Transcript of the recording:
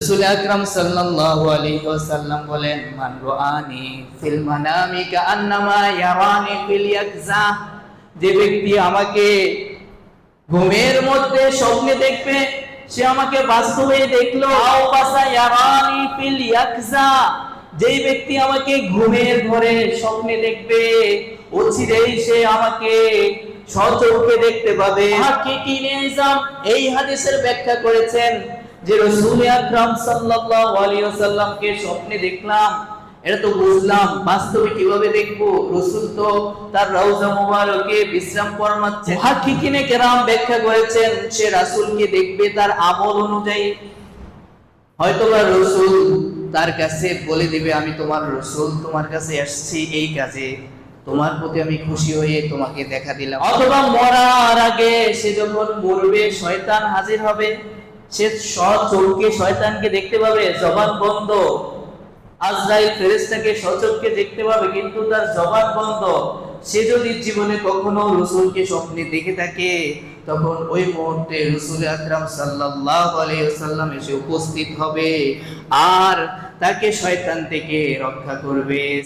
রাসূল আকরাম সাল্লাল্লাহু আলাইহি ওয়াসাল্লাম বলেন, মান রাআনি ফিল মানামি কাআন্নামা ইয়ারানি ফিল ইয়াকজা, যে ব্যক্তি আমাকে ঘুমের মধ্যে স্বপ্নে দেখবে সে আমাকে বাস্তবে দেখলো। আও বাসা ইয়ারানি ফিল ইয়াকজা, যেই ব্যক্তি আমাকে ঘুমের ঘরে স্বপ্নে দেখবে অচিরেই সে আমাকে সচক্ষে দেখতে পাবে। মুহাক্কিকিনে ইসলাম এই হাদিসের ব্যাখ্যা করেছেন যে রাসূল আকরাম সাল্লাল্লাহু আলাইহি ওয়াসাল্লামকে স্বপ্নে দেখলাম, এটা তো বুঝলাম, বাস্তবে কিভাবে দেখবো? রাসূল তো তার রওজা মুবারকে বিশ্রাম ফরমাচ্ছেন। মুহাক্কিকিনে কেরাম ব্যাখ্যা করেছেন সে রাসূলকে দেখবে তার আমল অনুযায়ী। হয়তোবা রাসূল তার কাছে বলে দিবে, আমি তোমার রাসূল, তোমার কাছে আসছি এই কাজে, তোমার প্রতি আমি খুশি হয়ে তোমাকে দেখা দিলাম। অথবা মরার আগে সে যখন মরবে শয়তান হাজির হবে, সে সচক্ষে শয়তানকে দেখতে পাবে, জবান বন্ধ। আজরাইল ফেরেশতাকে সচক্ষে দেখতে পাবে কিন্তু তার জবান বন্ধ। সে যদি জীবনে কখনো রাসূলকে স্বপ্নে দেখে থাকে তখন ওই মুহূর্তে রাসূল আকরাম সাল্লাল্লাহু আলাইহি ওয়াসাল্লাম এসে উপস্থিত হবে আর তাকে শয়তান থেকে রক্ষা করবে।